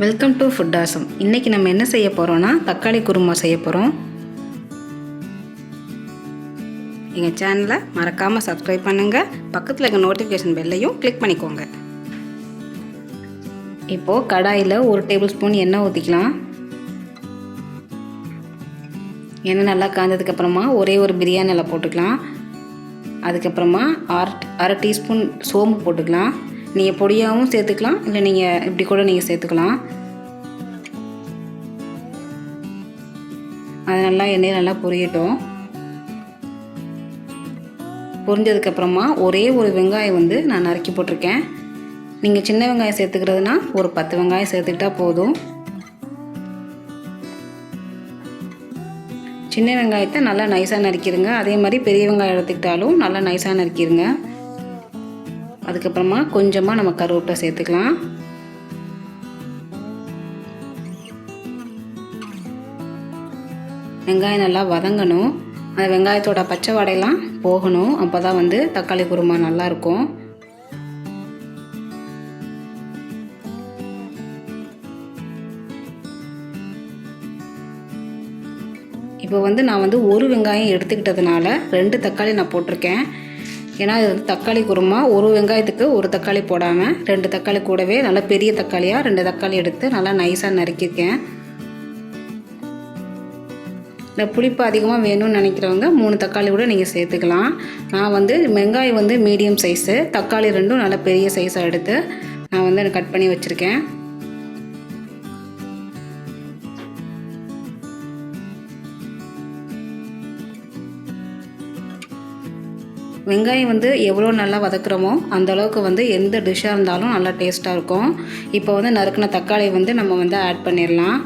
Welcome to food awesome. இன்றைக்கி நம்ம என்ன செய்ய போகிறோன்னா தக்காளி குருமா செய்ய போகிறோம். எங்கள் சேனலை மறக்காமல் சப்ஸ்கிரைப் பண்ணுங்கள். பக்கத்தில் இருக்க நோட்டிஃபிகேஷன் பெல்லையும் கிளிக் பண்ணிக்கோங்க. இப்போது கடாயில் 1 டேபிள் ஸ்பூன் எண்ணெய் ஊற்றிக்கலாம். எண்ணெய் நல்லா காய்ஞ்சதுக்கப்புறமா ஒரே ஒரு பிரியாணி இலை போட்டுக்கலாம். அதுக்கப்புறமா அரை டீஸ்பூன் சோம்பு போட்டுக்கலாம். நீங்கள் பொடியாகவும் சேர்த்துக்கலாம், இல்லை நீங்கள் இப்படி கூட நீங்கள் சேர்த்துக்கலாம். அது நல்லா எண்ணெய் நல்லா பொரியட்டும். பொரிஞ்சதுக்கப்புறமா ஒரே ஒரு வெங்காயம் நான் நறுக்கி போட்டிருக்கேன். நீங்கள் சின்ன வெங்காயம் சேர்த்துக்கிறதுனா ஒரு 10 வெங்காயம் சேர்த்துக்கிட்டா போதும். சின்ன வெங்காயத்தை நல்லா நைஸாக நறுக்கிடுங்க. அதே மாதிரி பெரிய வெங்காயம் எடுத்துக்கிட்டாலும் நல்லா நைஸாக நறுக்கிடுங்க. அதுக்கப்புறமா கொஞ்சமாக நம்ம கருவேப்பிலை சேர்த்துக்கலாம். வெங்காயம் நல்லா வதங்கணும். அந்த வெங்காயத்தோட பச்சை வாடையெல்லாம் போகணும். அப்போ தான் தக்காளி குருமா நல்லாயிருக்கும். இப்போ நான் ஒரு வெங்காயம் எடுத்துக்கிட்டதுனால 2 தக்காளி நான் போட்டிருக்கேன். ஏன்னா இது தக்காளி குருமா, ஒரு வெங்காயத்துக்கு ஒரு தக்காளி போடாமல் 2 தக்காளி கூடவே நல்லா பெரிய தக்காளியாக 2 தக்காளி எடுத்து நல்லா நைஸாக நறுக்கியிருக்கேன். இல்லை புளிப்பு அதிகமாக வேணும்னு நினைக்கிறவங்க 3 தக்காளி கூட நீங்கள் சேர்த்துக்கலாம். நான் வெங்காயம் மீடியம் சைஸு, தக்காளி 2ம் நல்லா பெரிய சைஸாக எடுத்து நான் கட் பண்ணி வச்சுருக்கேன். வெங்காயம் எவ்வளோ நல்லா வதக்குறோமோ அந்தளவுக்கு எந்த டிஷ்ஷாக இருந்தாலும் நல்லா டேஸ்ட்டாக இருக்கும். இப்போ நறுக்கின தக்காளி நம்ம ஆட் பண்ணிடலாம்.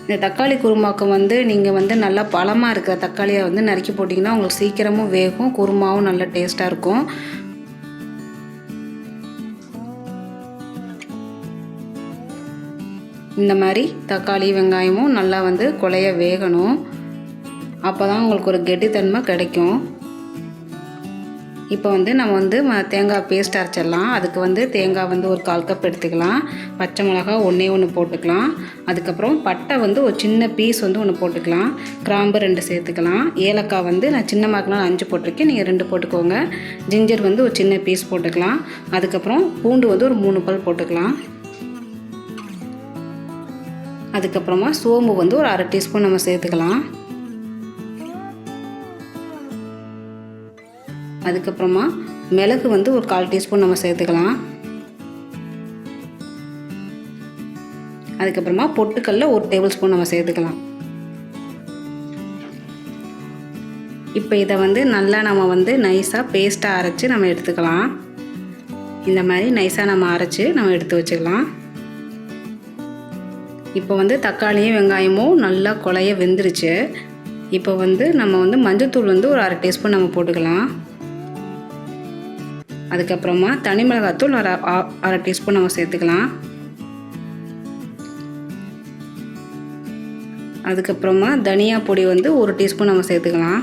இந்த தக்காளி குருமாவுக்கு நீங்கள் நல்லா பழமாக இருக்கிற தக்காளியை நறுக்கி போட்டிங்கன்னா உங்களுக்கு சீக்கிரமும் வேகும், குருமாவும் நல்லா டேஸ்ட்டாக இருக்கும். இந்த மாதிரி தக்காளி வெங்காயமும் நல்லா குழைய வேகணும். அப்போ தான் உங்களுக்கு ஒரு கெட்டித்தன்மை கிடைக்கும். இப்போ நம்ம தேங்காய் பேஸ்ட் அரைச்சிடலாம். அதுக்கு தேங்காய் ஒரு 1/4 கப் எடுத்துக்கலாம். பச்சை மிளகா 1 போட்டுக்கலாம். அதுக்கப்புறம் பட்டை ஒரு சின்ன பீஸ் 1 போட்டுக்கலாம். கிராம்பு 2 சேர்த்துக்கலாம். ஏலக்காய் நான் சின்ன மார்க்னால் 5 போட்டிருக்கேன், நீங்கள் 2 போட்டுக்கோங்க. ஜிஞ்சர் ஒரு சின்ன பீஸ் போட்டுக்கலாம். அதுக்கப்புறம் பூண்டு ஒரு 3 பல் போட்டுக்கலாம். அதுக்கப்புறமா சோம்பு ஒரு அரை டீஸ்பூன் நம்ம சேர்த்துக்கலாம். அதுக்கப்புறமா மிளகு ஒரு 1/4 டீஸ்பூன் நம்ம சேர்த்துக்கலாம். அதுக்கப்புறமா பொட்டுக்கல்ல 1 டேபிள் ஸ்பூன் நம்ம சேர்த்துக்கலாம். இப்போ இதை நல்லா நம்ம நைஸாக பேஸ்ட்டாக அரைச்சி நம்ம எடுத்துக்கலாம். இந்த மாதிரி நைஸாக நம்ம அரைச்சி நம்ம எடுத்து வச்சுக்கலாம். இப்போ தக்காளியும் வெங்காயமும் நல்லா குழைய வெந்துருச்சு. இப்போ நம்ம மஞ்சள்தூள் ஒரு அரை டீஸ்பூன் நம்ம போட்டுக்கலாம். அதுக்கப்புறமா தனி மிளகாத்தூள் அரை டீஸ்பூன் நம்ம சேர்த்துக்கலாம். அதுக்கப்புறமா தனியா பொடி 1 டீஸ்பூன் நம்ம சேர்த்துக்கலாம்.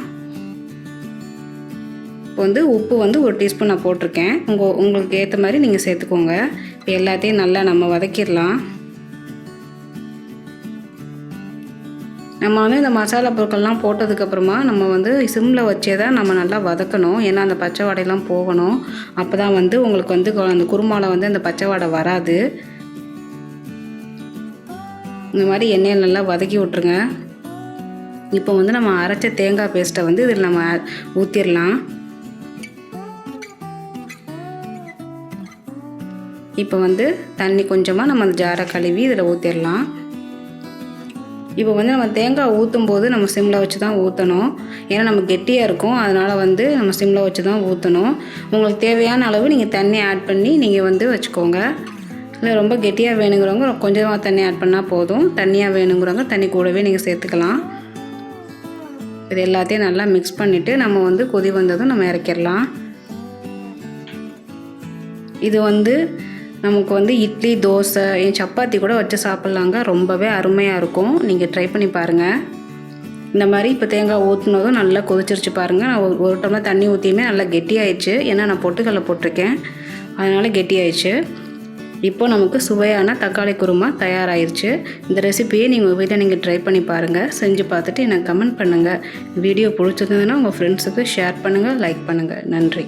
இப்போ உப்பு 1 டீஸ்பூன் நான் போட்டிருக்கேன். உங்களுக்கு ஏற்ற மாதிரி நீங்கள் சேர்த்துக்கோங்க. இப்போ எல்லாத்தையும் நல்லா நம்ம வதக்கிடலாம். நம்ம இந்த மசாலா பொருட்கள்லாம் போட்டதுக்கப்புறமா நம்ம சிம்மில் வச்சே தான் நம்ம நல்லா வதக்கணும். ஏன்னா அந்த பச்சை வாடையெல்லாம் போகணும். அப்போ தான் உங்களுக்கு அந்த குருமாவில் அந்த பச்சை வாடை வராது. இந்த மாதிரி எண்ணெயில் நல்லா வதக்கி விட்ருங்க. இப்போ நம்ம அரைச்ச தேங்காய் பேஸ்ட்டை இதில் நம்ம ஊற்றிடலாம். இப்போ தண்ணி கொஞ்சமாக நம்ம அந்த ஜாரை கழுவி இதில் ஊற்றிடலாம். இப்போ நம்ம தேங்காய் ஊற்றும் போது நம்ம சிம்மில் வச்சு தான் ஊற்றணும். ஏன்னா நம்ம கெட்டியாக இருக்கும், அதனால் நம்ம சிம்மில் வச்சு தான் ஊற்றணும். உங்களுக்கு தேவையான அளவு நீங்கள் தண்ணி ஆட் பண்ணி நீங்கள் வச்சுக்கோங்க. இல்லை ரொம்ப கெட்டியாக வேணுங்கிறவங்க கொஞ்சமாக தண்ணி ஆட் பண்ணால் போதும். தண்ணியாக வேணுங்கிறவங்க தண்ணி கூடவே நீங்கள் சேர்த்துக்கலாம். இது எல்லாத்தையும் நல்லா மிக்ஸ் பண்ணிவிட்டு நம்ம கொதி வந்ததும் நம்ம இறக்கிடலாம். இது நமக்கு இட்லி, தோசை, சப்பாத்தி கூட வச்சு சாப்பிட்லாங்க. ரொம்பவே அருமையாக இருக்கும். நீங்கள் ட்ரை பண்ணி பாருங்கள். இந்த மாதிரி இப்போ தேங்காய் ஊற்றினதும் நல்லா கொதிச்சிருச்சு பாருங்கள். நான் 1 டம்ளர் தண்ணி ஊற்றியுமே நல்லா கெட்டியாயிடுச்சு. ஏன்னா நான் பொட்டுக்கல்லை போட்டிருக்கேன், அதனால் கெட்டியாயிடுச்சு. இப்போ நமக்கு சுவையான தக்காளி குருமா தயாராகிருச்சு. இந்த ரெசிபியை நீங்கள் வீட்டில் ட்ரை பண்ணி பாருங்கள். செஞ்சு பார்த்துட்டு எனக்கு கமெண்ட் பண்ணுங்கள். வீடியோ பிடிச்சிருந்ததுன்னா உங்கள் ஃப்ரெண்ட்ஸுக்கு ஷேர் பண்ணுங்கள், லைக் பண்ணுங்கள். நன்றி.